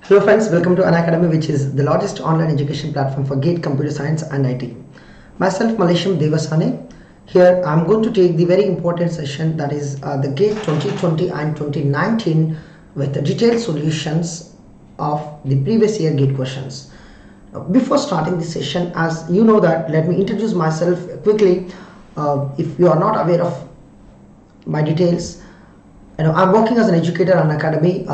Hello friends, welcome to Unacademy, which is the largest online education platform for GATE, Computer Science and IT. Myself Mallesham Devasane. Here I am going to take the very important session, that is the GATE 2020 and 2019 with the detailed solutions of the previous year GATE questions. Before starting this session, as you know that, let me introduce myself quickly. If you are not aware of my details, I'm working as an educator at Unacademy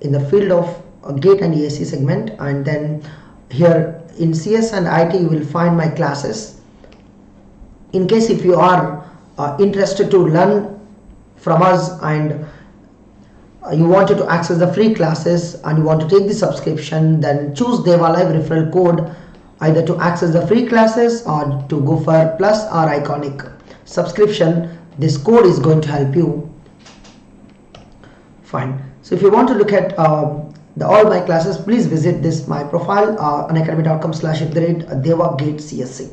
in the field of GATE and ESE segment, and then here in CS and IT you will find my classes. In case if you are interested to learn from us and you wanted to access the free classes and you want to take the subscription, then choose DEVALIVE referral code either to access the free classes or to go for Plus or Iconic subscription. This code is going to help you. Fine. So if you want to look at all my classes, please visit this my profile unacademy.com/DevaGateCSC.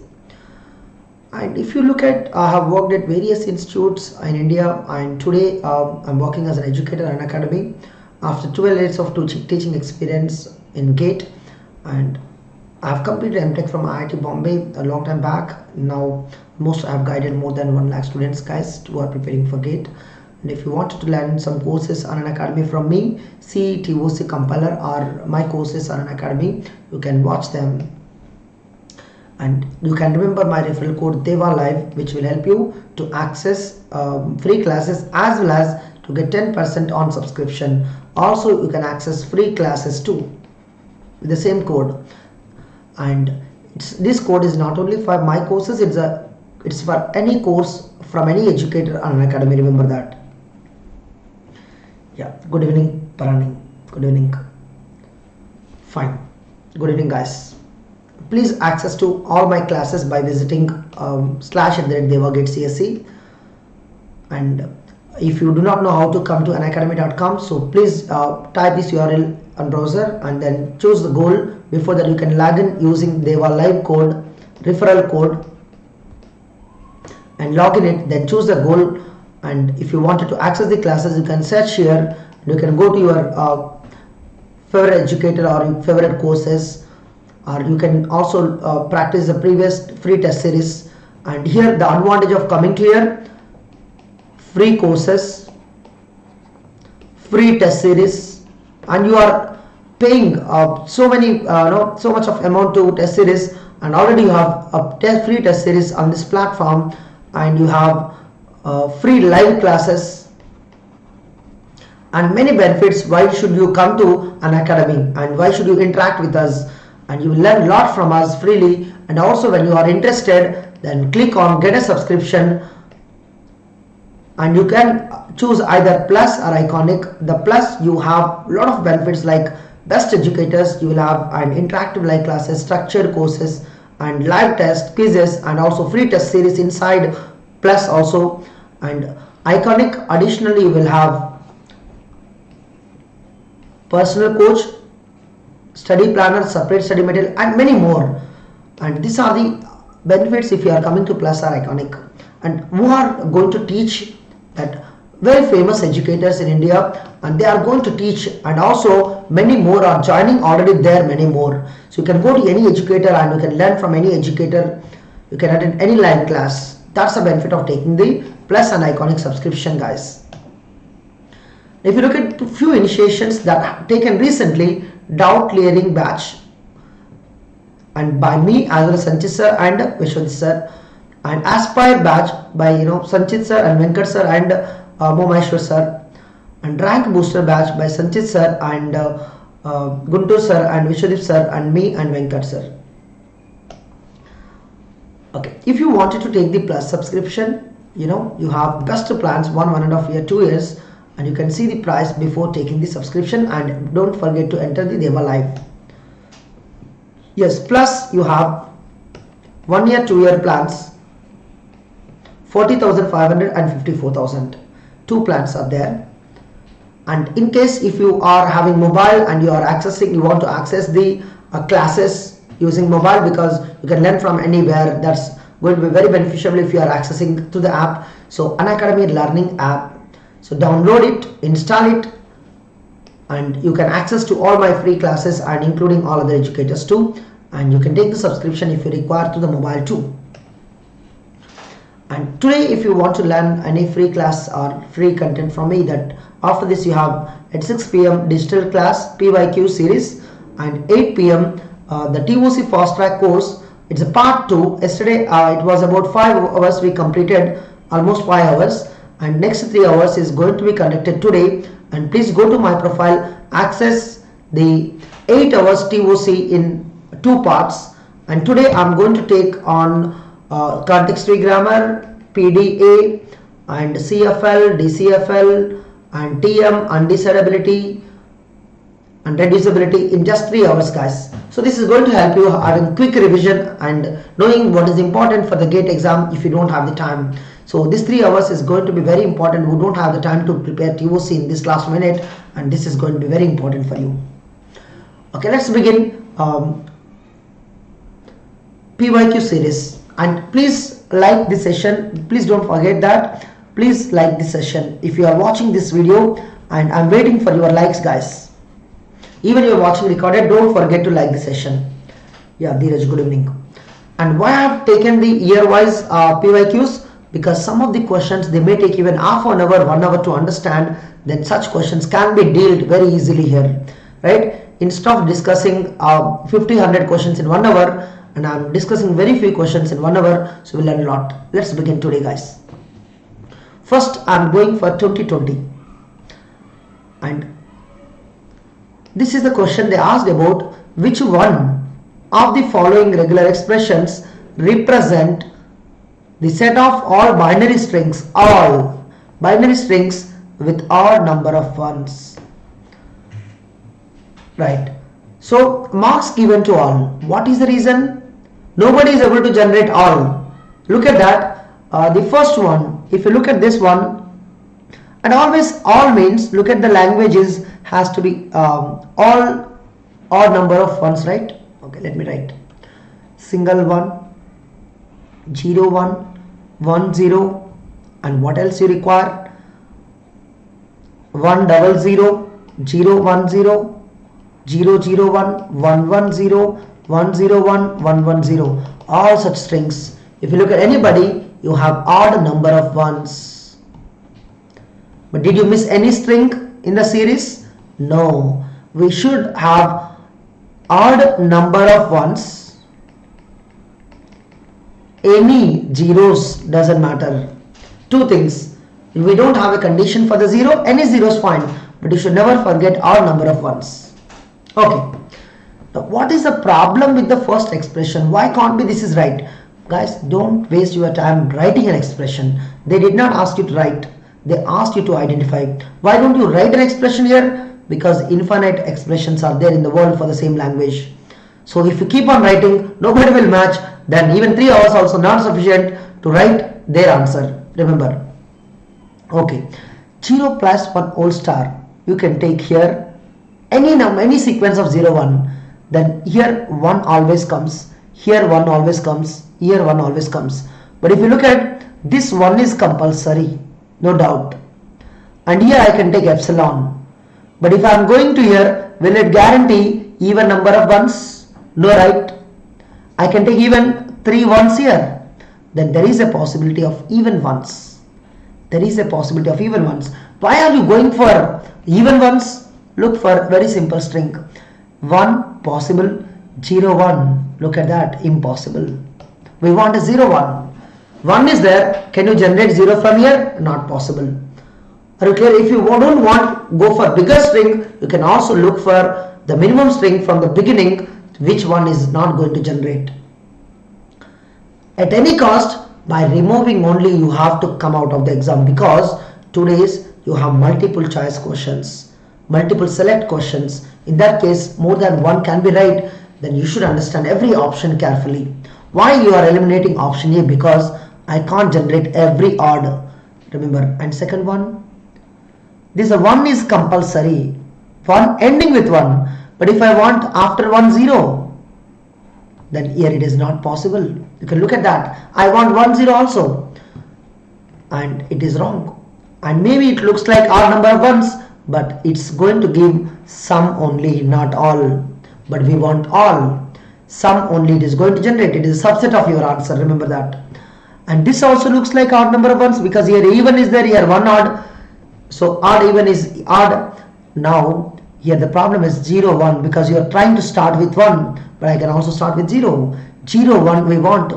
And if you look at, I have worked at various institutes in India, and today I'm working as an educator at Unacademy after 12 years of teaching experience in GATE, and I have completed MTech from IIT Bombay a long time back. Now I have guided more than 1 lakh students guys who are preparing for GATE. And if you wanted to learn some courses on Unacademy from me, CE, TOC, Compiler, or my courses on Unacademy, you can watch them. And you can remember my referral code DEVALIVE, which will help you to access free classes as well as to get 10% on subscription. Also, you can access free classes too with the same code. And this code is not only for my courses, it's for any course from any educator on Unacademy. Remember that. Yeah, good evening Parani, good evening. Fine, good evening guys. Please access to all my classes by visiting /DevaGateCSC. And if you do not know how to come to unacademy.com, so please type this URL on browser and then choose the goal. Before that, you can log in using DEVALIVE code, referral code, and log in it, then choose the goal. And if you wanted to access the classes, you can search here. You can go to your favorite educator or your favorite courses, or you can also practice the previous free test series. And here the advantage of coming to here: free courses, free test series, and you are paying so much of amount to test series, and already you have a free test series on this platform, and you have free live classes and many benefits. Why should you come to Unacademy and why should you interact with us? And you will learn a lot from us freely. And also, when you are interested, then click on get a subscription, and you can choose either Plus or Iconic. The Plus, you have a lot of benefits like best educators, you will have an interactive live classes, structured courses, and live test quizzes, and also free test series inside Plus also. And Iconic, additionally, you will have personal coach, study planner, separate study material, and many more. And these are the benefits if you are coming to Plus or Iconic. And who are going to teach? That very famous educators in India, and they are going to teach, and also many more are joining already there, many more. So you can go to any educator and you can learn from any educator. You can attend any live class. That's the benefit of taking the Plus and Iconic subscription, guys. If you look at a few initiations that have taken recently, doubt clearing batch, and by me as well as Sanchit sir and Vishwadit sir, and Aspire batch by Sanchit sir and Venkat sir and Momeshwar sir, and rank booster batch by Sanchit sir and Guntur sir and Vishwadit sir and me and Venkat sir. Okay, if you wanted to take the Plus subscription, you have best plans 1.5 year, 2 years, and you can see the price before taking the subscription. And don't forget to enter the DEVALIVE. Yes, Plus you have 1 year, 2 year plans, 40,500 and 54,000. 2 plans are there. And in case if you are having mobile and you want to access the classes using mobile, because you can learn from anywhere, that's going to be very beneficial if you are accessing to the app. So Unacademy learning app, so download it, install it, and you can access to all my free classes and including all other educators too, and you can take the subscription if you require to the mobile too. And today if you want to learn any free class or free content from me, that after this you have at 6 p.m. digital class PYQ series, and 8 p.m. The TOC fast track course. It's a part 2. Yesterday it was about 5 hours we completed, almost 5 hours, and next 3 hours is going to be conducted today. And please go to my profile, access the 8 hours TOC in 2 parts, and today I'm going to take on context-free grammar, PDA and CFL, DCFL and TM, undecidability and reducibility in just 3 hours, guys. So this is going to help you having quick revision and knowing what is important for the GATE exam if you don't have the time. So this 3 hours is going to be very important. We don't have the time to prepare TOC in this last minute, and this is going to be very important for you. Okay, let's begin PYQ series. And please like this session. Please don't forget that. Please like this session if you are watching this video, and I'm waiting for your likes, guys. Even you are watching recorded, don't forget to like the session. Yeah, Dheeraj, good evening. And why I have taken the year-wise PYQs? Because some of the questions, they may take even half an hour, 1 hour to understand. Then such questions can be dealt very easily here, right? Instead of discussing 50-100 questions in 1 hour, and I'm discussing very few questions in 1 hour, so we'll learn a lot. Let's begin today, guys. First, I'm going for 2020, and this is the question they asked about: which one of the following regular expressions represent the set of all binary strings with odd number of ones, right? So marks given to all. What is the reason? Nobody is able to generate all. Look at that. The first one, if you look at this one, and always all means, look at the languages, has to be all odd number of ones, right? Okay, let me write single one, 0 1, 1 0, and what else you require? 1 0 0, 0 1 0, 0 0 1, 1 1 0, 1 0 1, 1 1 0. All such strings. If you look at anybody, you have odd number of ones. But did you miss any string in the series? No. We should have odd number of ones. Any zeros doesn't matter. Two things. If we don't have a condition for the zero, any zero is fine, but you should never forget odd number of ones. Okay. Now, what is the problem with the first expression? Why can't be this is right? Guys, don't waste your time writing an expression. They did not ask you to write. They asked you to identify. Why don't you write an expression here? Because infinite expressions are there in the world for the same language. So if you keep on writing, nobody will match. Then even 3 hours also not sufficient to write their answer. Remember. Okay. 0 plus 1 whole star. You can take here any sequence of 0 1. Then here 1 always comes. Here 1 always comes. Here 1 always comes. But if you look at this 1 is compulsory. No doubt. And here I can take epsilon. But if I am going to here, will it guarantee even number of ones? No, right? I can take even 3 ones here. Then there is a possibility of even ones. There is a possibility of even ones. Why are you going for even ones? Look for very simple string. 1 possible, 0 1. Look at that, impossible. We want a 0 1. 1 is there. Can you generate 0 from here? Not possible. Are you clear? If you don't want go for bigger string, you can also look for the minimum string from the beginning, which one is not going to generate. At any cost, by removing only you have to come out of the exam, because today's you have multiple choice questions, multiple select questions. In that case, more than one can be right. Then you should understand every option carefully. Why you are eliminating option A? Because I can't generate every odd. Remember. And second one, this 1 is compulsory. 1 ending with 1. But if I want after 1 0, then here it is not possible. You can look at that. I want 1 0 also. And it is wrong. And maybe it looks like odd number of ones, but it's going to give some only, not all. But we want all. Sum only it is going to generate. It is a subset of your answer, remember that. And this also looks like odd number of ones because here even is there, here one odd. So odd even is odd. Now here the problem is 0 1 because you are trying to start with 1, but I can also start with 0. 0 1 we want,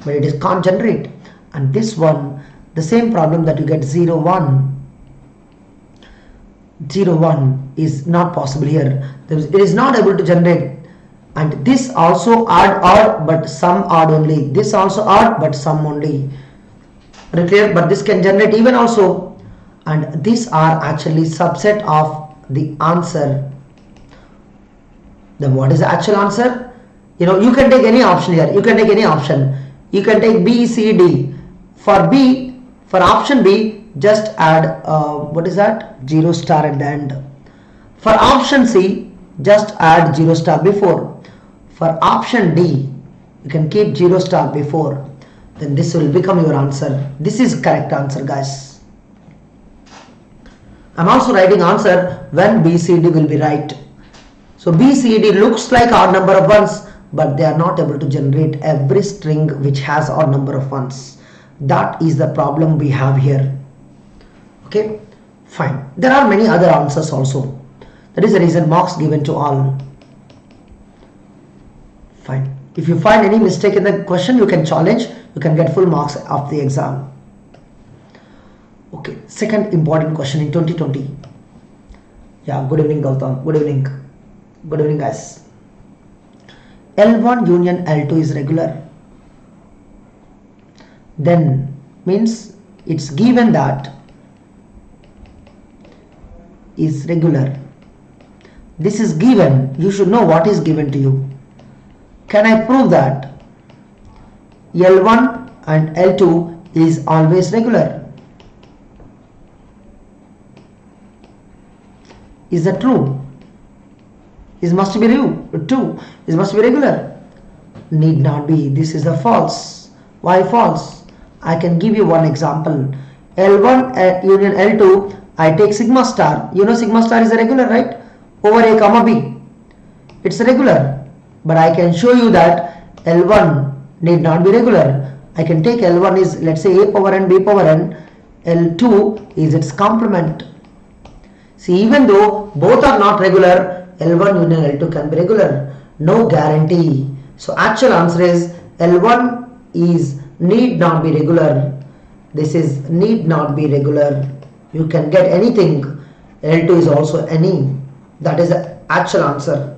but it is can't generate. And this one, the same problem that you get 0 1. 0 1 is not possible here. It is not able to generate. And this also odd, but some odd only. This also odd, but some only. Clear? But this can generate even also. And these are actually subset of the answer. Then what is the actual answer? You can take any option here. You can take any option. You can take B, C, D. For option B, just add what is that? 0 star at the end. For option C, just add 0 star before. For option D, you can keep 0 star before. Then this will become your answer. This is correct answer, guys. I'm also writing answer when B, C, D will be right. So B, C, D looks like odd number of ones, but they are not able to generate every string which has odd number of ones. That is the problem we have here. Okay, fine. There are many other answers also. That is the reason marks given to all. Fine. If you find any mistake in the question, you can challenge. You can get full marks of the exam. Okay, second important question in 2020. Yeah, good evening Gautam. Good evening. Good evening guys. L1 union L2 is regular. Then means it's given that is regular. This is given. You should know what is given to you. Can I prove that L1 and L2 is always regular? Is that true? It must be true. It must be regular. Need not be. This is a false. Why false? I can give you one example. L1 union L2, I take sigma star. You know sigma star is a regular, right? Over A comma B. It's regular. But I can show you that L1 need not be regular. I can take L1 is, let's say, A power n, B power n. L2 is its complement. See, even though both are not regular, L1 union L2 can be regular. No guarantee. So actual answer is L1 is need not be regular. This is need not be regular. You can get anything. L2 is also any. That is the actual answer.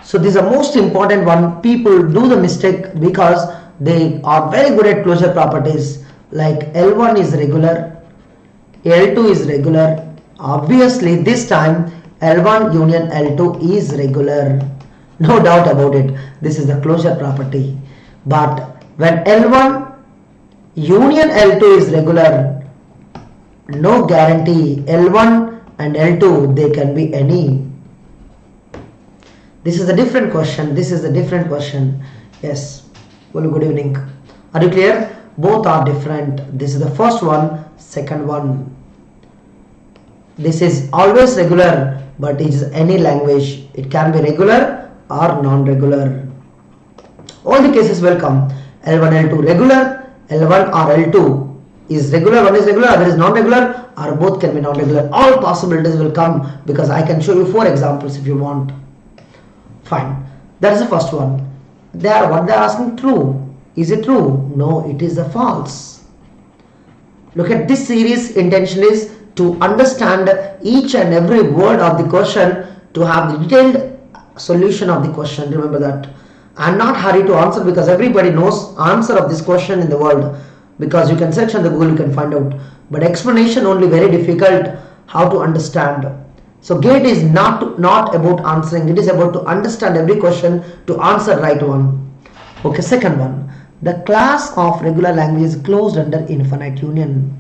So this is the most important one. People do the mistake because they are very good at closure properties. Like L1 is regular, L2 is regular. Obviously this time L1 union L2 is regular. No doubt about it. This is the closure property. But when L1 union L2 is regular, no guarantee. L1 and L2 they can be any. This is a different question. This is a different question. Yes. Well, good evening. Are you clear? Both are different. This is the first one, second one. This is always regular, but it is any language. It can be regular or non-regular. All the cases will come. L1, L2 regular, L1 or L2 is regular, one is regular, other is non-regular, or both can be non-regular. All possibilities will come because I can show you 4 examples if you want. Fine. That is the first one. What they are asking true. Is it true? No, it is a false. Look at this series. Intention is to understand each and every word of the question, to have the detailed solution of the question. Remember that. I am not hurried to answer because everybody knows answer of this question in the world, because you can search on the Google, you can find out. But explanation only very difficult how to understand. So GATE is not about answering. It is about to understand every question to answer right one. Okay, second one. The class of regular language is closed under infinite union.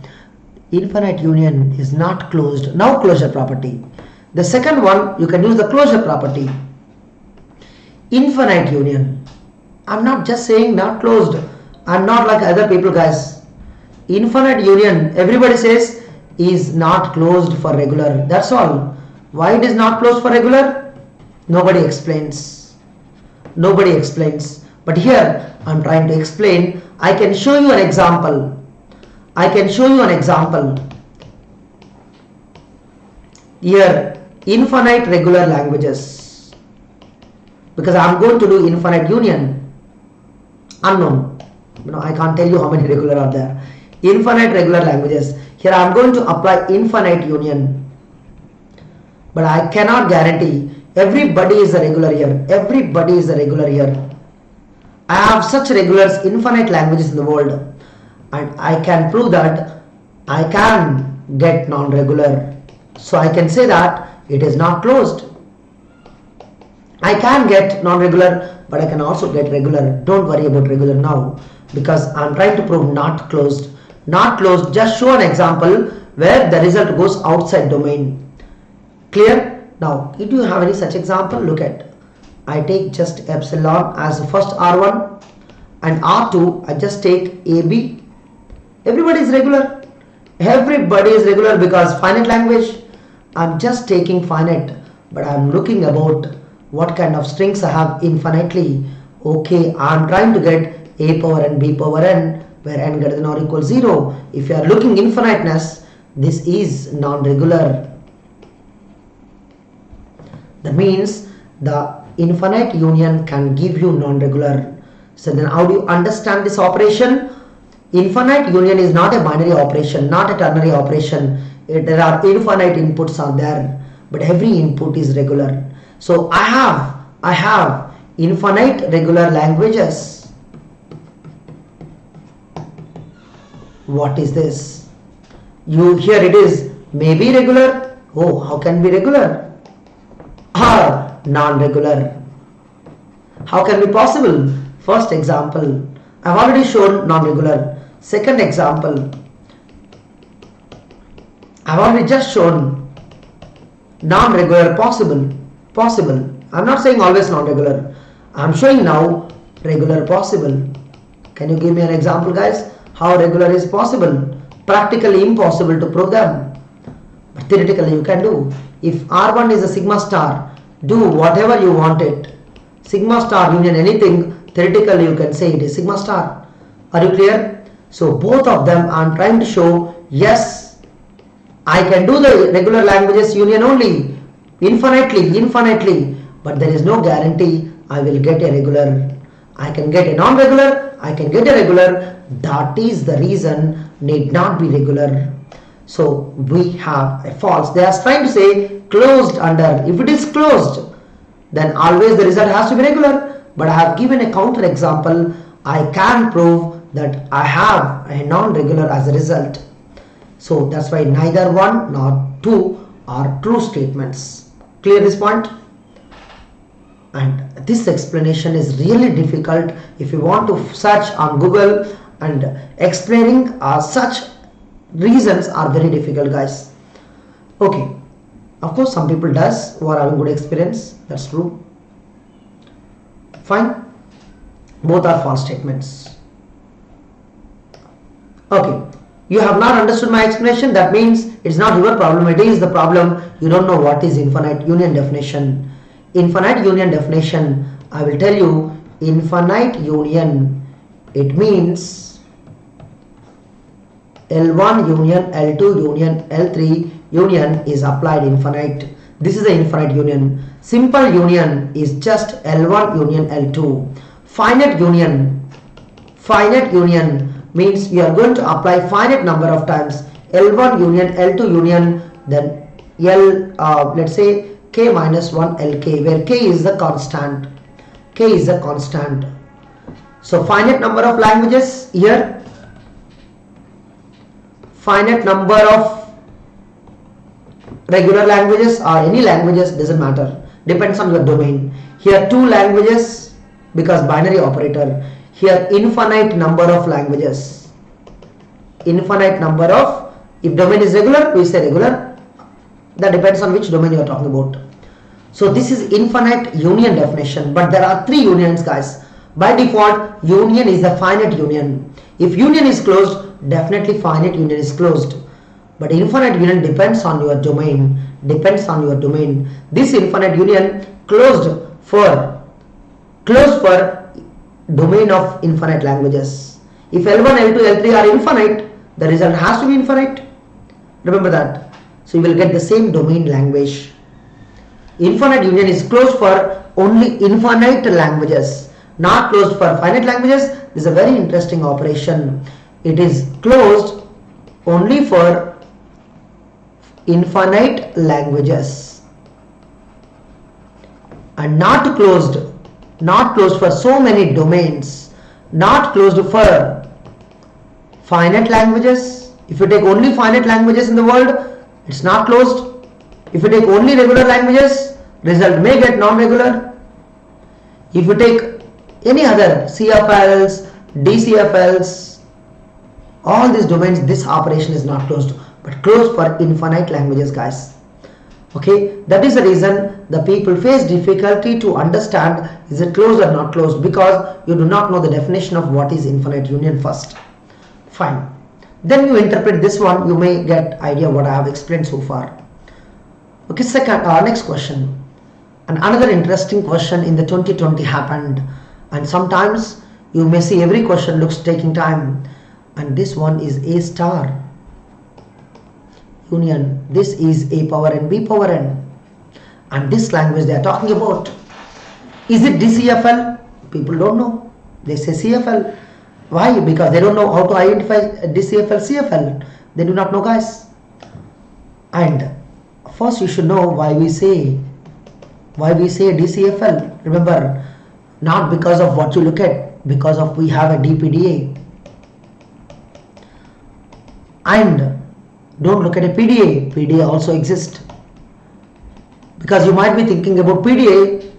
Infinite union is not closed. Now closure property. The second one, you can use the closure property. Infinite union. I'm not just saying not closed. I'm not like other people, guys. Infinite union. Everybody says is not closed for regular. That's all. Why it is not closed for regular? Nobody explains. Nobody explains. But here I'm trying to explain. I can show you an example. I can show you an example. Here, infinite regular languages. Because I'm going to do infinite union. Unknown. I can't tell you how many regular are there. Infinite regular languages. Here I am going to apply infinite union. But I cannot guarantee everybody is a regular here. Everybody is a regular here. I have such regulars, infinite languages in the world, and I can prove that I can get non-regular. So I can say that it is not closed. I can get non-regular, but I can also get regular. Don't worry about regular now, because I am trying to prove not closed. Not closed, just show an example where the result goes outside domain. Clear? Now, if you have any such example, look at. I take just epsilon as the first R1 and R2, I just take AB. Everybody is regular. Everybody is regular because finite language. I'm just taking finite, but I'm looking about what kind of strings I have infinitely. Okay, I'm trying to get A power n, B power n, where n greater than or equals 0. If you are looking infiniteness, this is non-regular. That means the infinite union can give you non-regular. So then how do you understand this operation? Infinite union is not a binary operation, not a ternary operation. There are infinite inputs are there, but every input is regular. So I have infinite regular languages. What is this? Here it is, maybe regular. Oh, how can be regular? Or non-regular. How can be possible? First example, I have already shown non-regular. Second example, I have already just shown non-regular possible. I am not saying always non-regular. I am showing now regular possible. Can you give me an example, guys? How regular is possible? Practically impossible to prove them, but theoretically you can do. If R1 is a sigma star, do whatever you want it. Sigma star union anything, theoretically you can say it is sigma star. Are you clear? So both of them I am trying to show, yes, I can do the regular languages union only, infinitely, but there is no guarantee I will get a regular. I can get a non-regular, I can get a regular. That is the reason need not be regular. So we have a false. They are trying to say closed under. If it is closed, then always the result has to be regular. But I have given a counter example. I can prove that I have a non-regular as a result. So that's why neither 1 nor 2 are true statements. Clear this point? And this explanation is really difficult. If you want to search on Google, and explaining such reasons are very difficult, guys. Okay, of course some people does who are having good experience, that's true. Fine, both are false statements. Okay, you have not understood my explanation. That means it's not your problem, it is the problem. You don't know what is infinite union definition. Infinite union definition, I will tell you. Infinite union, it means L1 union, L2 union, L3 union is applied infinite. This is the infinite union. Simple union is just L1 union, L2. Finite union means you are going to apply finite number of times L1 union, L2 union, then let's say k minus 1 Lk, where k is the constant. K is a constant. So finite number of languages here. Finite number of regular languages or any languages, doesn't matter, depends on your domain. Here 2 languages because binary operator. Here infinite number of languages. Infinite number of, if domain is regular, we say regular. That depends on which domain you are talking about. So this is infinite union definition, but there are 3 unions, guys. By default, union is a finite union. If union is closed, definitely finite union is closed. But infinite union depends on your domain. This infinite union closed for domain of infinite languages. If L1, L2, L3 are infinite, the result has to be infinite. Remember that. So you will get the same domain language. Infinite union is closed for only infinite languages, not closed for finite languages. This is a very interesting operation. It is closed only for infinite languages and not closed for so many domains, not closed for finite languages. If you take only finite languages in the world, it's not closed. If you take only regular languages, result may get non-regular. If you take any other CFLs, DCFLs, all these domains, this operation is not closed, but closed for infinite languages, guys. Okay, that is the reason the people face difficulty to understand is it closed or not closed, because you do not know the definition of what is infinite union first. Fine. Then you interpret this one, you may get idea what I have explained so far. Okay, next question. And another interesting question in the 2020 happened, and sometimes you may see every question looks taking time, and this one is A star union. This is A power n, B power n, and this language they are talking about. Is it DCFL? People don't know. They say CFL. Why? Because they don't know how to identify DCFL, CFL. They do not know, guys. And first you should know why we say DCFL. Remember, not because of what you look at, because of we have a DPDA. And don't look at a PDA. PDA also exists. Because you might be thinking about PDA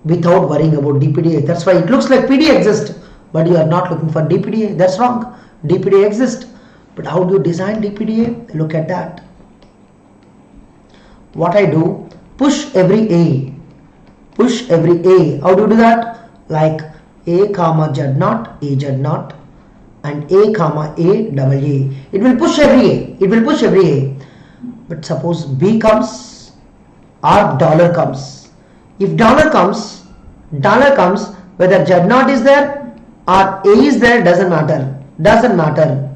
without worrying about DPDA. That's why it looks like PDA exists, but you are not looking for DPDA. That's wrong. DPDA exists. But how do you design DPDA? Look at that. What I do, push every A. Push every A. How do you do that? Like A comma Z naught, A Z naught, and A comma A double A. It will push every A. It will push every A. But suppose B comes or dollar comes. If dollar comes, whether Z naught is there or A is there, doesn't matter.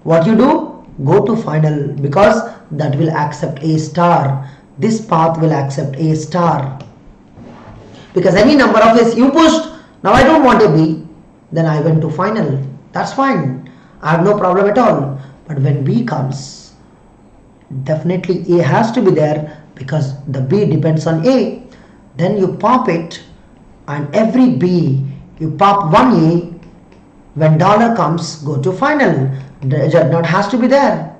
What you do? Go to final, because that will accept A star. This path will accept A star. Because any number of A's you pushed, now I don't want a B, then I went to final. That's fine. I have no problem at all. But when B comes, definitely A has to be there, because the B depends on A. Then you pop it, and every B, you pop one A. When dollar comes, go to final. The Z naught has to be there.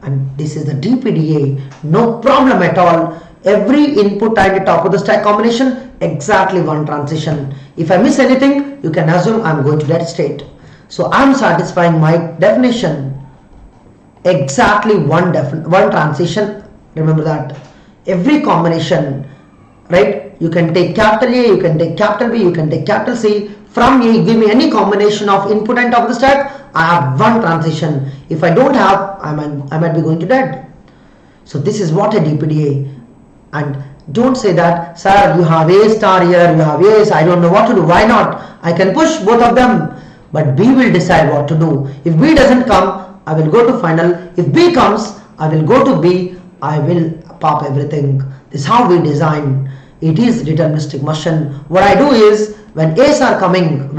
And this is the DPDA. No problem at all. Every input and top of the stack combination, exactly one transition. If I miss anything, you can assume I'm going to that state. So I'm satisfying my definition. Exactly one transition. Remember that. Every combination, right? You can take capital A, you can take capital B, you can take capital C. From A, give me any combination of input and top of the stack. I have one transition. If I don't have, I might be going to dead. So this is what a DPDA. And don't say that, sir, you have A star here, you have A's, I don't know what to do. Why not? I can push both of them, but B will decide what to do. If B doesn't come, I will go to final. If B comes, I will go to B. I will pop everything. This is how we design. It is deterministic motion. What I do is, when A's are coming,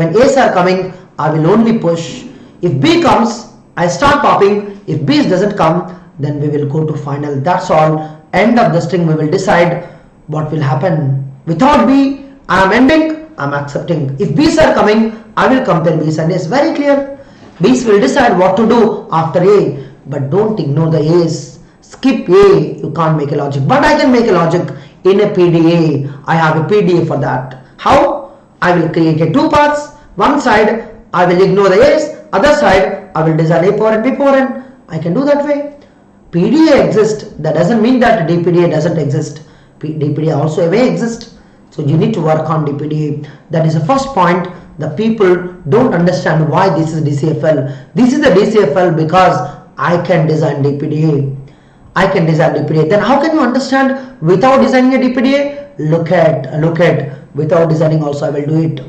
I will only push. If B comes, I start popping. If B doesn't come, then we will go to final. That's all. End of the string, we will decide what will happen. Without B, I am ending, I am accepting. If B's are coming, I will compare B's and A's. Very clear. B's will decide what to do after A. But don't ignore the A's. Skip A, you can't make a logic. But I can make a logic in a PDA. I have a PDA for that. How? I will create a two paths. One side, I will ignore the A's. Other side, I will design A power and B power n. I can do that way. PDA exists. That doesn't mean that DPDA doesn't exist. DPDA also may exist. So you need to work on DPDA. That is the first point. The people don't understand why this is DCFL. This is the DCFL because I can design DPDA. I can design DPDA. Then how can you understand without designing a DPDA? Look at without designing also I will do it.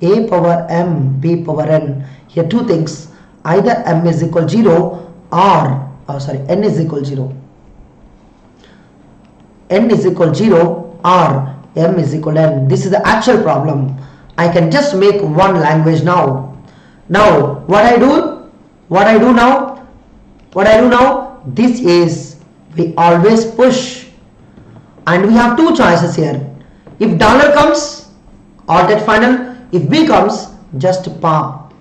A power m, b power n. Here two things. Either m is equal 0 or n is equal 0. N is equal 0 or m is equal n. This is the actual problem. I can just make one language now. Now what I do now, this is we always push, and we have two choices here. If dollar comes, alt at final. If B comes, just pop.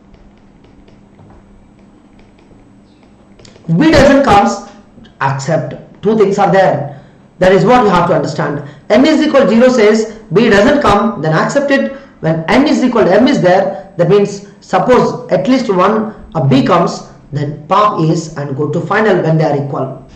If B doesn't comes, accept. Two things are there. That is what you have to understand. N is equal 0 says B doesn't come, then accept it. When N is equal to M is there, that means suppose at least one a B comes, then pop is and go to final when they are equal.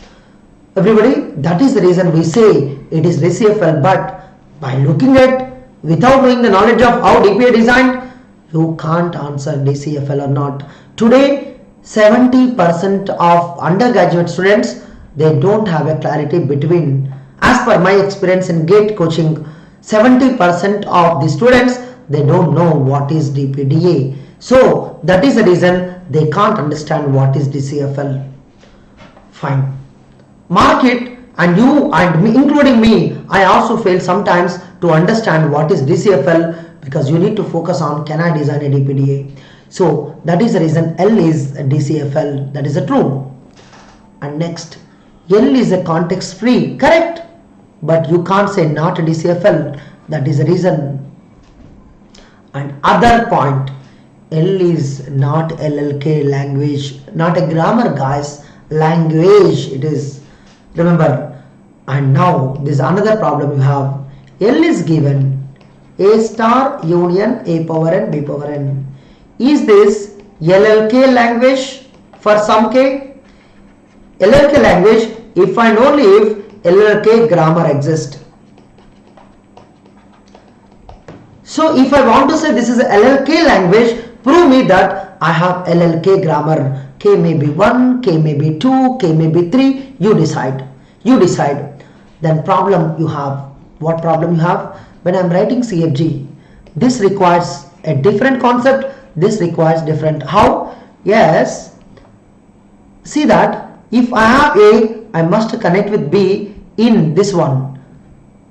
Everybody, that is the reason we say it is DCFL, but by looking at without knowing the knowledge of how DPA designed, you can't answer DCFL or not. Today 70% of undergraduate students, they don't have a clarity between, as per my experience in GATE coaching, 70% of the students, they don't know what is DPDA. So that is the reason they can't understand what is DCFL. Fine. Mark it, and you and me, including me, I also fail sometimes to understand what is DCFL, because you need to focus on can I design a DPDA. So that is the reason L is a DCFL. That is a true. And next, L is a context free, correct, but you can't say not a DCFL. That is the reason. And other point, L is not LLK language, not a grammar guys, language it is, remember. And now this is another problem you have. L is given A star union A power n B power n. Is this LLK language for some K? LLK language if and only if LLK grammar exists. So if I want to say this is a LLK language, prove me that I have LLK grammar. K may be 1, K may be 2, K may be 3. You decide. You decide. Then problem you have. What problem you have? When I am writing CFG, this requires a different concept. This requires different. How? Yes. See that if I have A, I must connect with B in this one.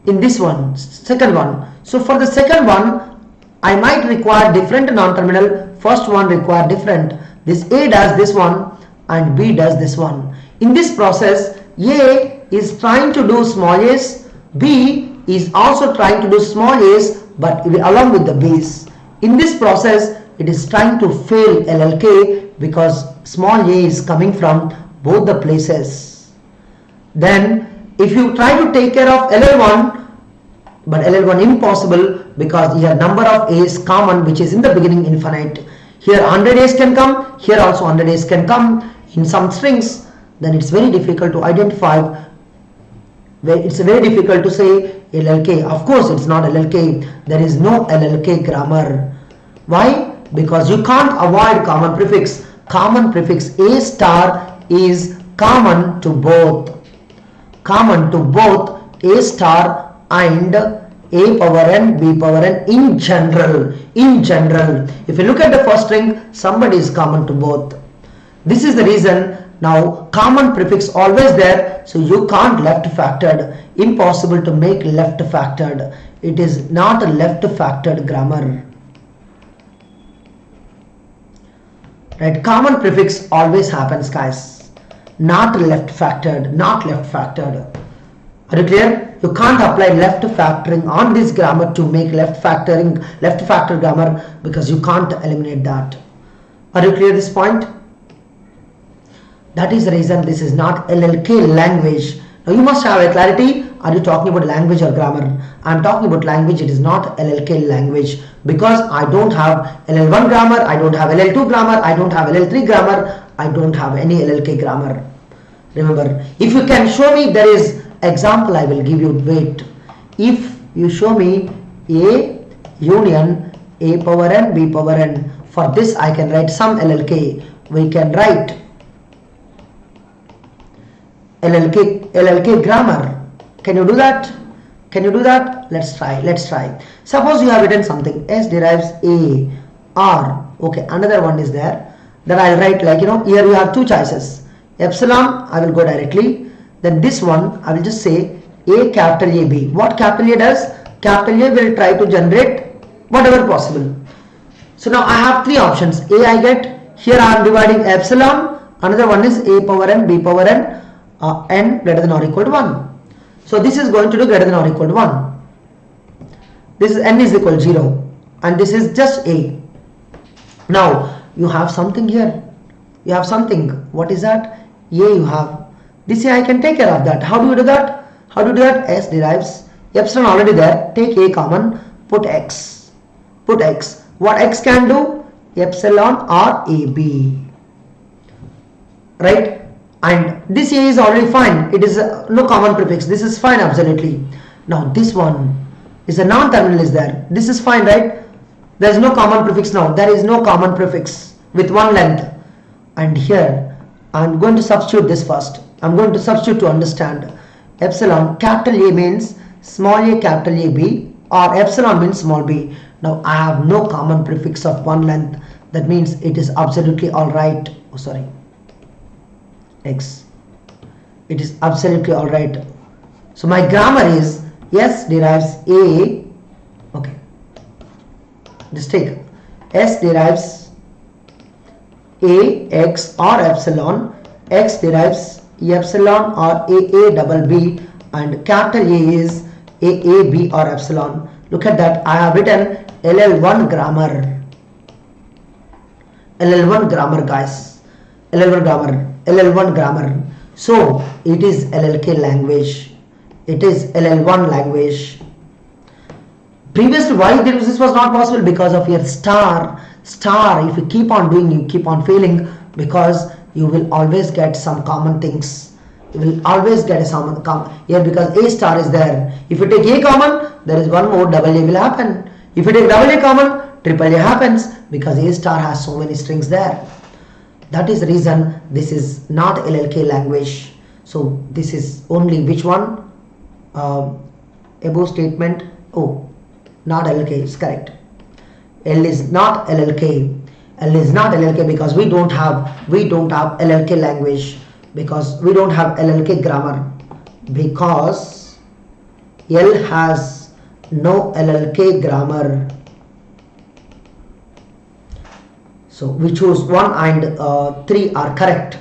In this one, second one. So for the second one, I might require different non-terminal. First one require different. This A does this one and B does this one. In this process, A is trying to do small a's, B is also trying to do small a's, but along with the b's. In this process, it is trying to fail LLK because small a is coming from both the places. Then if you try to take care of LL1, but LL1 impossible because here number of a's common, which is in the beginning infinite. Here 100 a's can come, here also 100 a's can come in some strings. Then it's very difficult to identify. It's very difficult to say LLK. Of course it's not LLK. There is no LLK grammar. Why? Because you can't avoid common prefix. Common prefix A star is common to both. Common to both A star and A power n, B power n in general. In general. If you look at the first string, somebody is common to both. This is the reason. Now common prefix always there, so you can't left factored. Impossible to make left factored. It is not a left factored grammar. Right? Common prefix always happens, guys. Not left factored. Not left factored. Are you clear? You can't apply left factoring on this grammar to make left factor grammar because you can't eliminate that. Are you clear this point? That is the reason this is not LLK language. Now you must have a clarity. Are you talking about language or grammar? I am talking about language. It is not LLK language because I don't have LL1 grammar. I don't have LL2 grammar. I don't have LL3 grammar. I don't have any LLK grammar. Remember, if you can show me there is example, I will give you. Wait. If you show me A union A power n, B power n. For this I can write some LLK. We can write LLK grammar. Can you do that? Can you do that? Let's try. Suppose you have written something, S derives A, R. Okay, another one is there. Then I'll write like, here you have two choices. Epsilon, I will go directly. Then this one, I will just say A capital A B. What capital A does? Capital A will try to generate whatever possible. So now I have three options. A I get, here I am dividing epsilon. Another one is A power n, B power n, n greater than or equal to 1. So this is going to do greater than or equal to 1. This is n is equal to 0. And this is just A. Now you have something here. You have something. What is that? A you have. This I can take care of that. How do you do that? How do you do that? S derives. Epsilon already there. Take A common. Put X. Put X. What X can do? Epsilon or AB. Right? And this A is already fine. It is no common prefix. This is fine absolutely. Now this one is a non-terminal is there. This is fine, right? There is no common prefix now. There is no common prefix with one length. And here I am going to substitute this first. I am going to substitute to understand. Epsilon capital A means small a capital A B, or epsilon means small b. Now I have no common prefix of one length. That means it is absolutely alright. Oh sorry. X. It is absolutely alright. So my grammar is S derives A. Okay. Just take S derives A X or epsilon. X derives epsilon or A double B, and capital A is A B or epsilon. Look at that. I have written LL1 grammar. LL1 grammar, guys. LL1 grammar. So it is LLK language. It is LL1 language. Previously, why this was not possible? Because of your star. If you keep on doing, you keep on failing, because you will always get some common things. You will always get some common here, because A star is there. If you take A common, there is one more double A will happen. If you take double A common, triple A happens, because A star has so many strings there. That is the reason this is not LLK language. So this is only which one? Above statement. Oh, not LLK is correct. L is not LLK. L is not LLK because we don't have LLK language, because we don't have LLK grammar, because L has no LLK grammar. So we choose 1 and 3 are correct.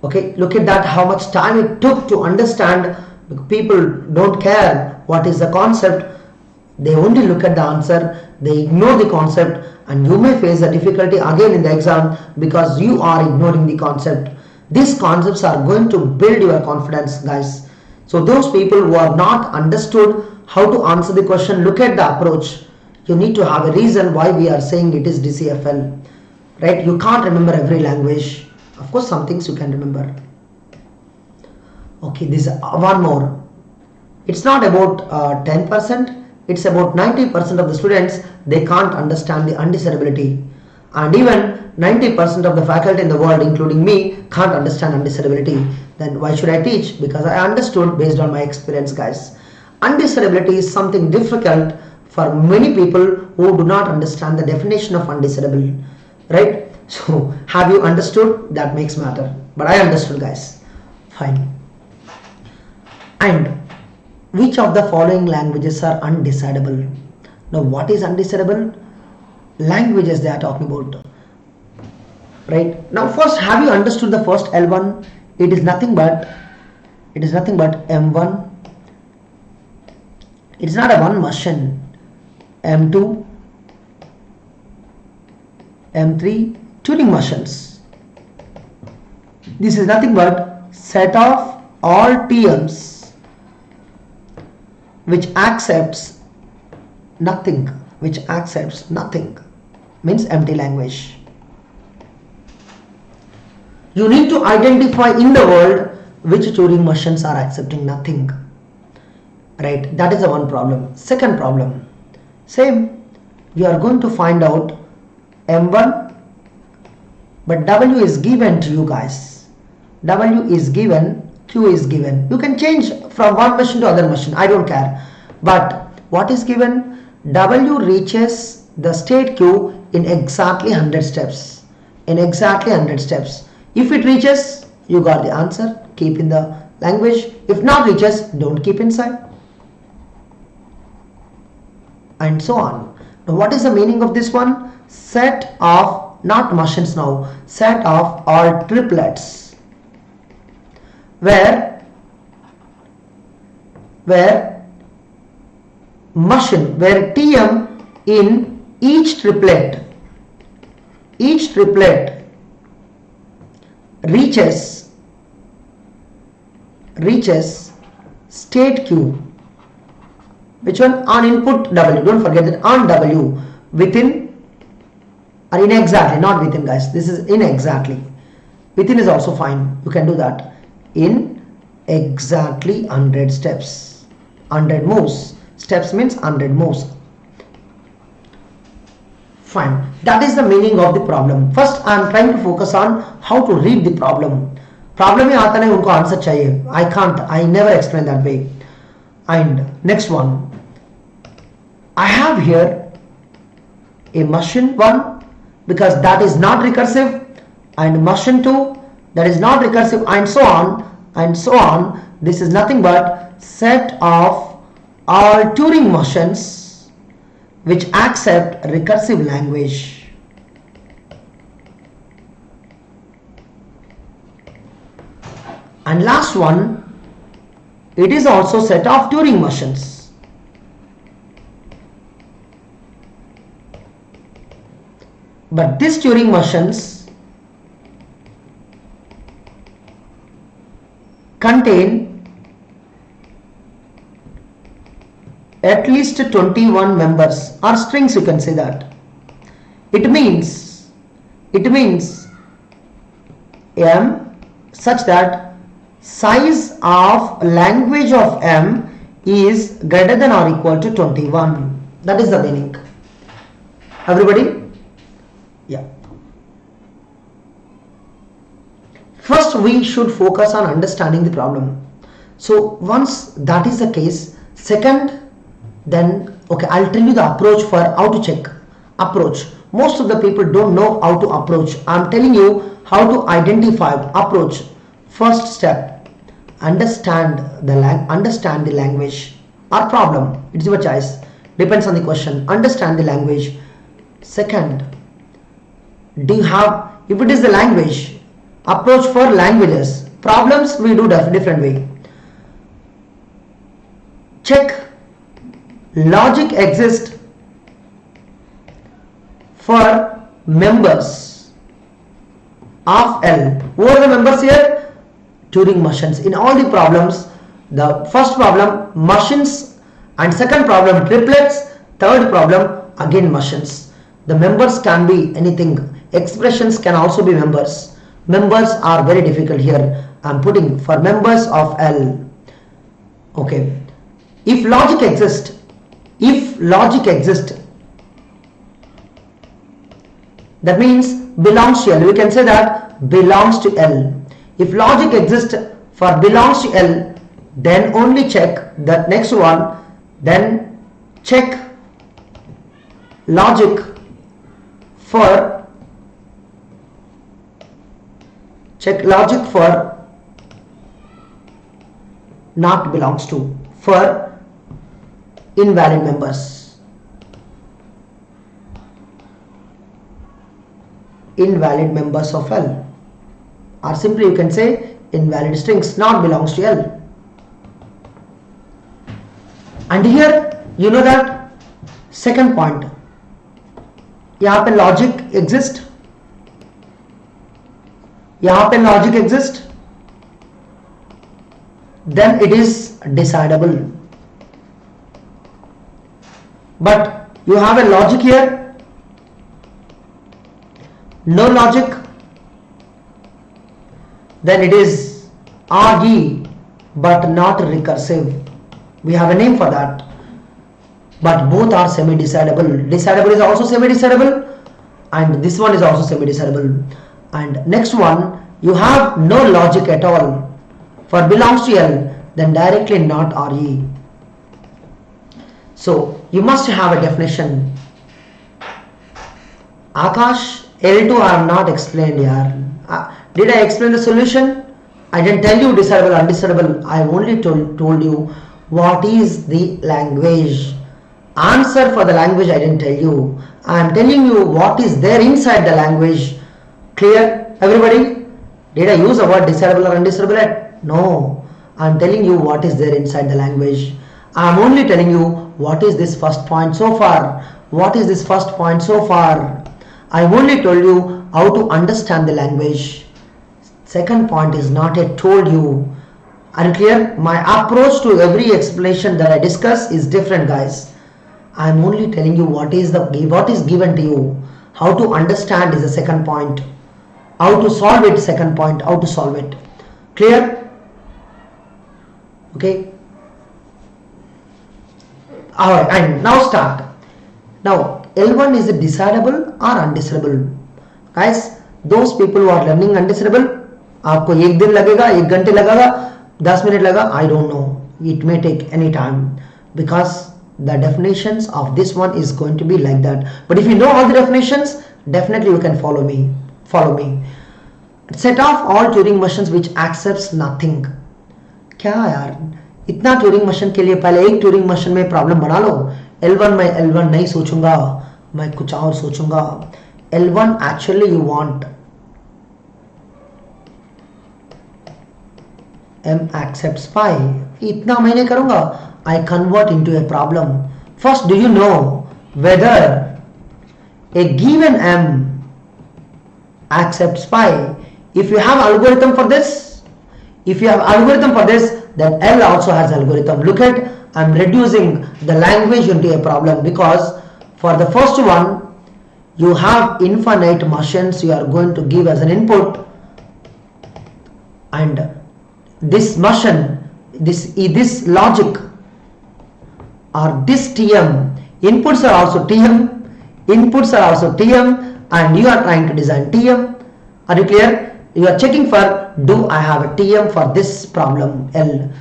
Okay, look at that, how much time it took to understand. People don't care what is the concept. They only look at the answer, they ignore the concept, and you may face the difficulty again in the exam because you are ignoring the concept. These concepts are going to build your confidence, guys. So those people who have not understood how to answer the question, look at the approach. You need to have a reason why we are saying it is DCFL, right? You can't remember every language. Of course, some things you can remember. Okay, this one more. It's not about 10%. It's about 90% of the students, they can't understand the undesirability. And even 90% of the faculty in the world, including me, can't understand undesirability. Then why should I teach? Because I understood based on my experience, guys. Undesirability is something difficult for many people who do not understand the definition of undesirable, right? So have you understood? That makes matter. But I understood, guys. Fine. And which of the following languages are undecidable? Now what is undecidable? Languages they are talking about. Right? Now first, have you understood the first L1? It is nothing but M1. It is not a one machine. M2, M3, Turing machines. This is nothing but set of all TMs which accepts nothing, means empty language. You need to identify in the world which Turing machines are accepting nothing, right? That is the one problem. Second problem, same, we are going to find out M1, but W is given to you, guys. W is given, Q is given. You can change from one machine to other machine, I don't care. But what is given? W reaches the state Q in exactly 100 steps. In exactly 100 steps. If it reaches, you got the answer, keep in the language. If not reaches, don't keep inside. And so on. Now what is the meaning of this one? Set of, not machines now, set of all triplets where machine, where TM in each triplet reaches state Q. Which one? On input W, don't forget that, on W, within or in exactly, not within guys, this is in exactly. Within is also fine, you can do that. In exactly 100 steps, 100 moves. Steps means 100 moves. Fine, that is the meaning of the problem. First I am trying to focus on how to read the problem. Problem mein aata nahi, unko answer chahiye. I can't, I never explain that way. And next one, I have here a machine 1 because that is not recursive, and machine 2 that is not recursive, and so on and so on. This is nothing but set of all Turing machines which accept recursive language. And last one, it is also set of Turing machines. But these Turing machines contain at least 21 members or strings, you can say that. It means M such that size of language of M is greater than or equal to 21. That is the meaning. Everybody? Yeah. First we should focus on understanding the problem. So once that is the case, second, then okay, I'll tell you the approach for how to check. Approach. Most of the people don't know how to approach. I'm telling you how to identify approach. First step, understand the language or problem. It's your choice. Depends on the question. Understand the language. Second, do you have, if it is the language, approach for languages. Problems we do different way. Check logic exists for members of L. Who are the members here? Turing machines. In all the problems, the first problem machines, and second problem triplets, third problem again machines. The members can be anything. Expressions can also be members. Members are very difficult here. I am putting for members of L. Okay. If logic exists, that means belongs to L. We can say that belongs to L. If logic exists for belongs to L, then only check the next one. Then check logic for not belongs to, for invalid members. Invalid members of L, or simply you can say invalid strings, not belongs to L. And here you know that second point, यहाँ पे logic exist, यहाँ पे logic exist, then it is decidable. But you have a logic here, no logic, then it is RE but not recursive. We have a name for that. But both are semi-decidable. Decidable is also semi-decidable, and this one is also semi-decidable. And next one, you have no logic at all. For belongs to L, then directly not RE. So you must have a definition. Akash, L2 I have not explained here. Did I explain the solution? I didn't tell you decidable, undecidable. I only told you what is the language. Answer for the language I didn't tell you. I am telling you what is there inside the language. Clear, everybody? Did I use the word decidable or undecidable yet? No. I am telling you what is there inside the language. I am only telling you what is this first point so far. What is this first point so far? I only told you how to understand the language. Second point is not yet told you. Are you clear? My approach to every explanation that I discuss is different, guys. I am only telling you what is given to you. How to understand is the second point. How to solve it, second point. How to solve it. Clear? Okay. Alright, and now start. Now L1 is it decidable or undecidable? Guys, those people who are learning undecidable, आपको एक दिन लगेगा, एक घंटे लगेगा, 10 minute लगा, I don't know. It may take any time because the definitions of this one is going to be like that. But if you know all the definitions, definitely you can follow me. Follow me. Set off all Turing machines which accepts nothing. क्या यार, इतना Turing machine के लिए पहले एक Turing machine में problem बना लो. L1 में L1 नहीं सोचूंगा, मैं कुछ और सोचूंगा. L1 actually you want M accepts pi. इतना मैं नहीं करूंगा. I convert into a problem. First, do you know whether a given M accepts pi? If you have algorithm for this, then L also has algorithm. Look at, I'm reducing the language into a problem because for the first one, you have infinite machines you are going to give as an input, and this machine, this logic or this TM, inputs are also TM, and you are trying to design TM. Are you clear? You are checking for, do I have a TM for this problem L?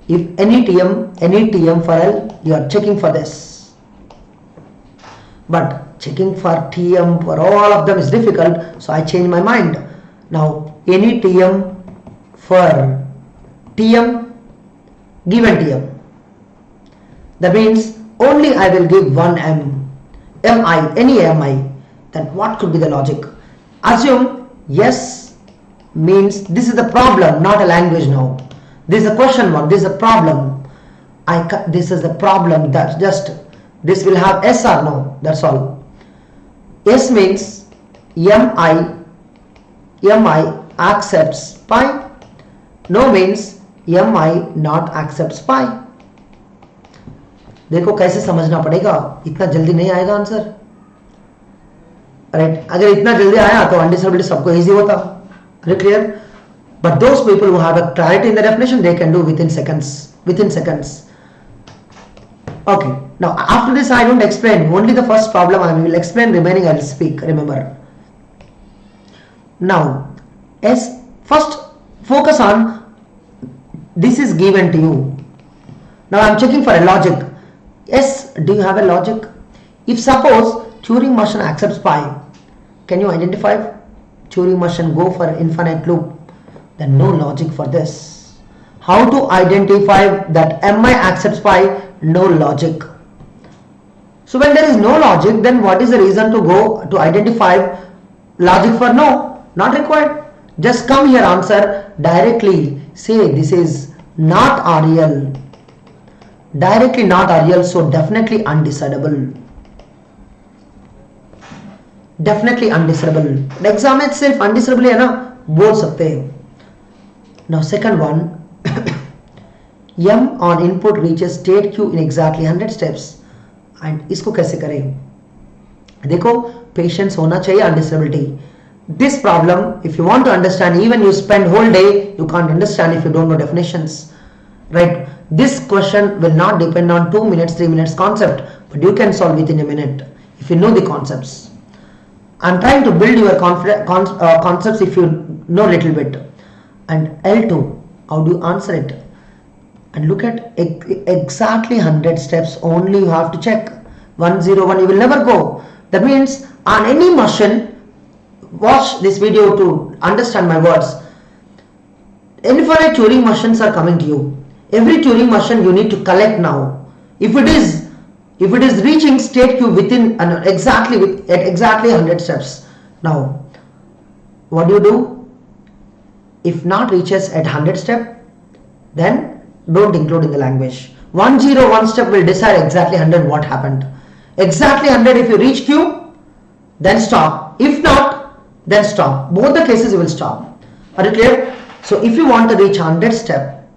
If any TM for L, you are checking for this. But checking for TM for all of them is difficult, so I change my mind. Now any TM for TM, given TM. That means only I will give one any Mi. Then what could be the logic? Assume yes means this is the problem, not a language now. This is a question mark, this is a problem. This is the problem, that just this will have yes or no, that's all. Yes means Mi accepts pi. No means Mi not accepts pi. देखो कैसे समझना पड़ेगा, इतना जल्दी नहीं आएगा answer. Right, अगर इतना जल्दी आया तो अनडिसाइडेबिलिटी सबको इजी होता. Are you clear? But those people who have a clarity in the definition, they can do within seconds. Okay, now after this I don't explain, only the first problem I will explain, remaining I will speak, remember. Now first focus on this is given to you. Now I am checking for a logic. Yes, do you have a logic? If suppose Turing machine accepts pi, can you identify Turing machine go for infinite loop? Then no logic for this. How to identify that Mi accepts pi? No logic. So when there is no logic, then what is the reason to go to identify logic for no? Not required. Just come here, answer directly. Say this is not real. Directly not real, so definitely undecidable. Definitely undecidable. The exam itself undecidable है ना, बोल सकते हैं. Now second one, M on input reaches state Q in exactly 100 steps. And इसको कैसे करें? देखो, patience होना चाहिए undecidability. This problem, if you want to understand, even you spend whole day, you can't understand if you don't know definitions. Right? This question will not depend on 2 minutes, 3 minutes concept, but you can solve within a minute if you know the concepts. I'm trying to build your concepts if you know little bit. And L2, how do you answer it? And look at exactly 100 steps only you have to check. 101 you will never go. That means on any machine, watch this video to understand my words. Infinite Turing machines are coming to you. Every Turing machine you need to collect now. If it is reaching state queue within exactly 100 steps. Now, what do? If not reaches at 100 step, then don't include in the language. 101 step will decide exactly 100 what happened. Exactly 100 if you reach queue, then stop. If not, then stop. Both the cases you will stop. Are you clear? So if you want to reach 100 step,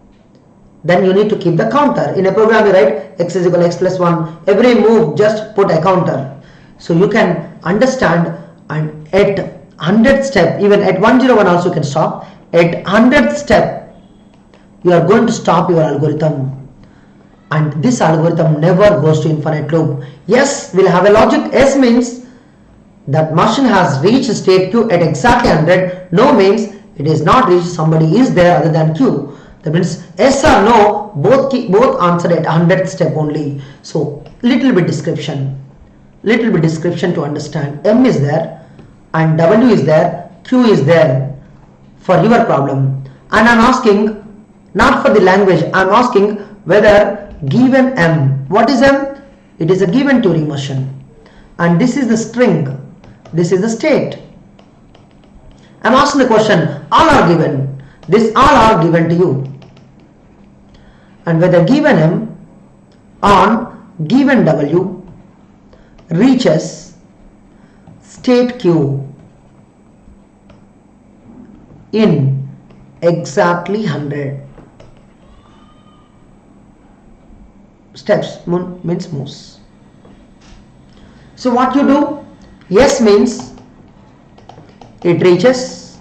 then you need to keep the counter. In a program you write x is equal to x plus 1. Every move just put a counter. So you can understand, and at 100th step, even at 101 also you can stop. At 100th step, you are going to stop your algorithm. And this algorithm never goes to infinite loop. Yes, we'll have a logic. S means that machine has reached state Q at exactly 100. No means it is not reached, somebody is there other than Q. That means yes or no, both answer at 100th step only. So little bit description to understand. M is there and W is there, Q is there for your problem. And I'm asking not for the language, I'm asking whether given M, what is M? It is a given Turing machine, and this is the string, this is the state. I'm asking the question, all are given, this all are given to you. And whether given M on given W reaches state Q in exactly 100 steps, means moves. So what you do? Yes means it reaches,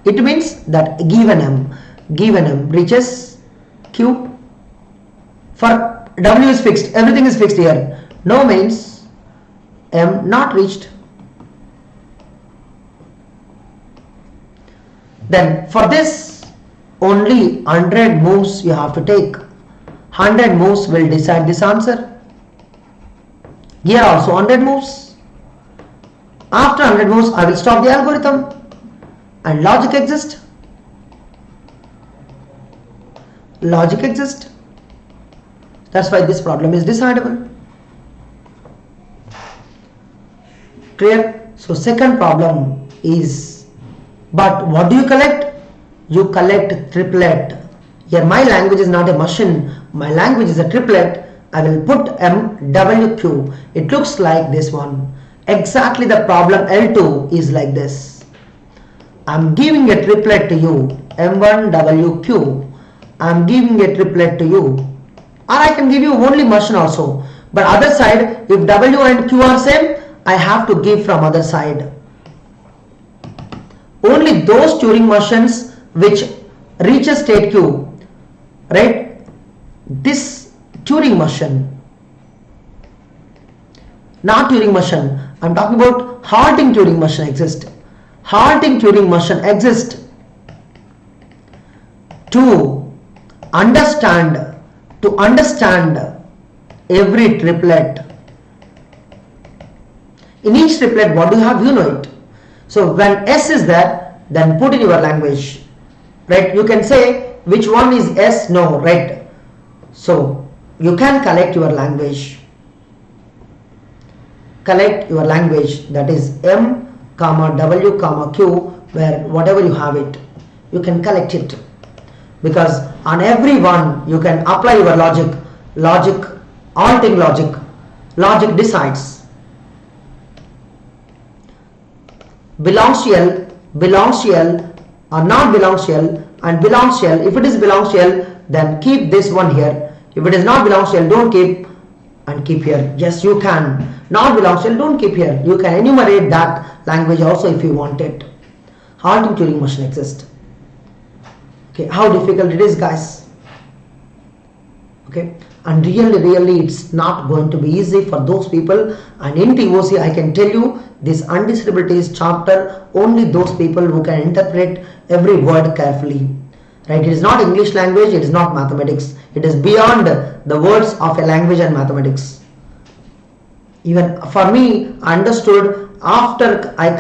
it means that given M reaches Q. For W is fixed, everything is fixed here. No means M not reached. Then for this only 100 moves you have to take. 100 moves will decide this answer. Here also 100 moves. After 100 moves I will stop the algorithm. And logic exists. Logic exists. That's why this problem is decidable. Clear? So second problem is, but what do you collect? You collect triplet. Here my language is not a machine, my language is a triplet. I will put MWQ. It looks like this one. Exactly the problem L2 is like this. I'm giving a triplet to you, M1WQ. I'm giving a triplet to you, or I can give you only machine also. But other side, if W and Q are same, I have to give from other side. Only those Turing machines which reach a state Q, right? This Turing machine, not Turing machine, I'm talking about halting Turing machine exists. Halting Turing machine exists to understand every triplet. In each triplet, what do you have? You know it. So when S is there, then put in your language, right? You can say which one is S, no, right? So you can collect your language. Collect your language, that is M, W, Q, where whatever you have it, you can collect it. Because on every one you can apply your logic, halting logic decides. Belongs to L, or not belongs to L, and belongs to L. If it is belongs to L, then keep this one here. If it is not belongs to L, don't keep, and keep here. Yes, you can. Not belongs to L, don't keep here. You can enumerate that language also if you want it. Halting Turing machine exists. Okay, how difficult it is, guys. Okay, and really it's not going to be easy for those people. And in TOC I can tell you, this undesirabilities chapter, only those people who can interpret every word carefully, right? It is not English language, it is not mathematics, it is beyond the words of a language and mathematics. Even for me, I understood after I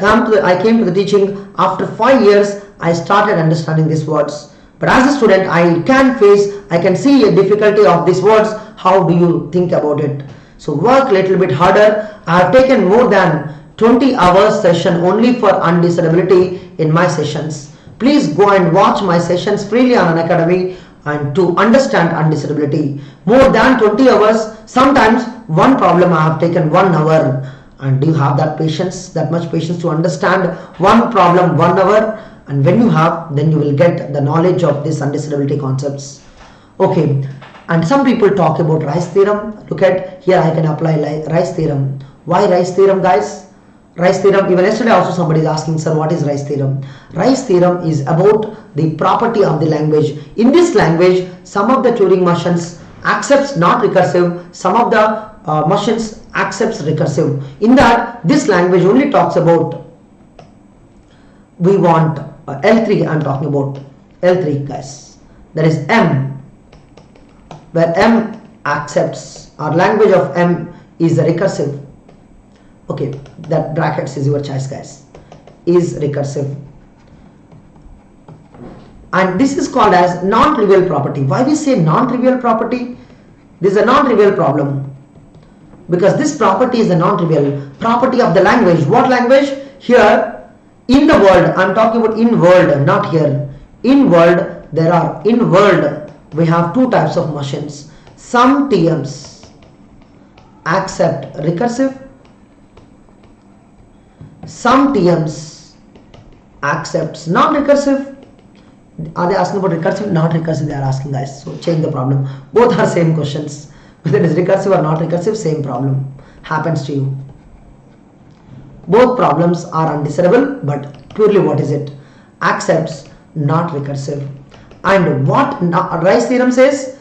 came to the teaching. After 5 years I started understanding these words. But as a student, I can see a difficulty of these words. How do you think about it? So work a little bit harder. I have taken more than 20 hours session only for undesirability in my sessions. Please go and watch my sessions freely on Unacademy and to understand undesirability. More than 20 hours, sometimes one problem I have taken 1 hour. And do you have that patience, that much patience to understand one problem 1 hour? And when you have, then you will get the knowledge of these undesirability concepts. Okay, and some people talk about Rice theorem. Look at here, I can apply Rice theorem. Why Rice theorem, guys? Rice theorem, even yesterday also somebody is asking, sir, what is Rice theorem? Rice theorem is about the property of the language. In this language, some of the Turing machines accepts not recursive, some of the machines accepts recursive. In that, this language only talks about, we want L3, I'm talking about L3, guys. That is M, where M accepts, or language of M is recursive. Okay, that brackets is your choice, guys, is recursive. And this is called as non-trivial property. Why we say non-trivial property? This is a non-trivial problem, because this property is a non-trivial property of the language. What language? Here in the world, I'm talking about in world, not here. In world, in world we have two types of machines. Some TMs accept recursive, some TMs accepts non-recursive. Are they asking about recursive? Not recursive they are asking, guys. So change the problem. Both are same questions. Whether it is recursive or not recursive, same problem happens to you. Both problems are undesirable, but purely what is it? Accepts not recursive. And what Rice theorem says?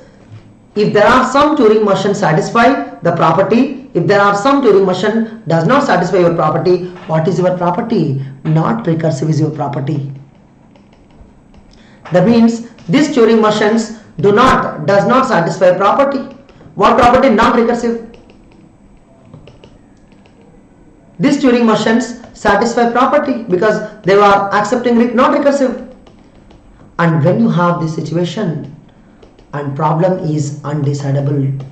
If there are some Turing machine satisfy the property, if there are some Turing machine does not satisfy your property, what is your property? Not recursive is your property. That means these Turing machines does not satisfy property. What property? Not recursive. These Turing machines satisfy property because they are accepting not recursive. And when you have this situation and problem is undecidable,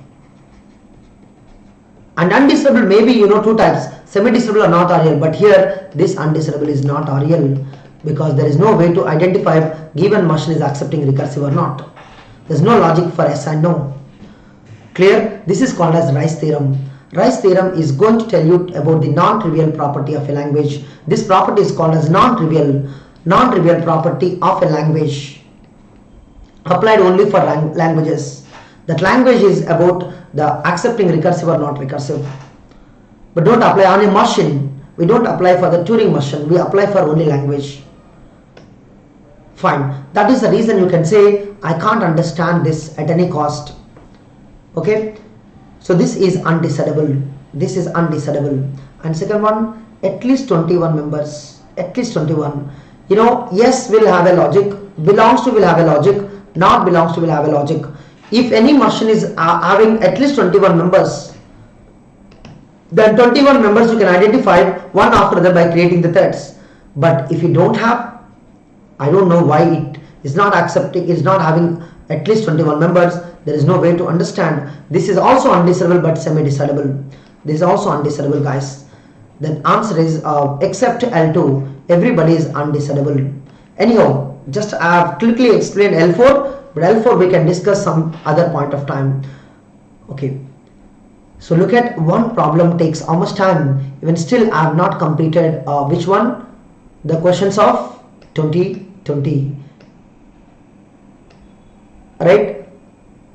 and undecidable maybe two types, semi-decidable or not real, but here this undecidable is not real because there is no way to identify if given machine is accepting recursive or not. There is no logic for yes and no. Clear? This is called as Rice theorem. Rice theorem is going to tell you about the non-trivial property of a language. This property is called as non-trivial property of a language, applied only for languages. That language is about the accepting recursive or not recursive. But don't apply on a machine. We don't apply for the Turing machine. We apply for only language. Fine. That is the reason you can say, I can't understand this at any cost. Okay. So this is undecidable. This is undecidable. And second one, at least 21 members. At least 21. Yes will have a logic. Belongs to will have a logic. Not belongs to will have a logic. If any machine is having at least 21 members, then 21 members you can identify one after the other by creating the threads. But if you don't have, I don't know why it is not accepting, is not having at least 21 members. There is no way to understand. This is also undecidable but semi-decidable. This is also undecidable, guys. The answer is except L2, everybody is undecidable. Anyhow, just I have quickly explained L4, but L4 we can discuss some other point of time. Okay. So look at one problem takes how much time. Even still I have not completed which one? The questions of 2020. Right?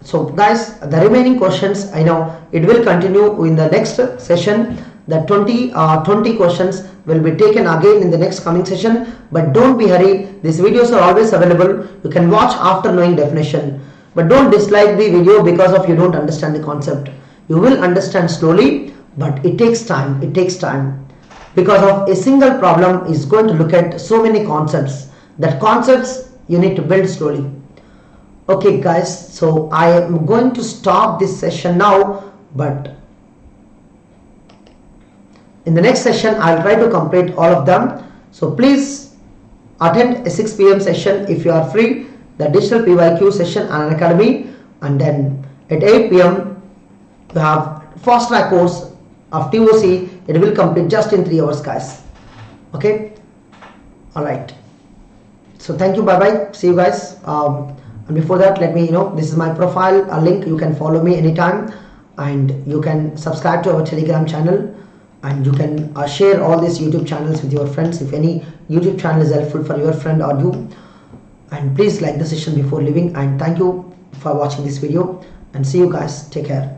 So guys, the remaining questions, I know it will continue in the next session. The 20 questions will be taken again in the next coming session, but don't be hurry. These videos are always available. You can watch after knowing definition. but don't dislike the video because of you don't understand the concept. You will understand slowly, but it takes time. It takes time because of a single problem is going to look at so many concepts. That concepts you need to build slowly. Okay guys, so I am going to stop this session now, but in the next session I'll try to complete all of them. So please attend a 6 p.m. session if you are free, the digital PYQ session and Unacademy, and then at 8 p.m. you have fast track course of TOC. It will complete just in 3 hours guys. Okay, alright, so thank you, bye bye, see you guys. And before that, let me this is my profile, a link. You can follow me anytime, and you can subscribe to our Telegram channel, and you can share all these YouTube channels with your friends if any YouTube channel is helpful for your friend or you. And please like the session before leaving, and thank you for watching this video, and see you guys. Take care.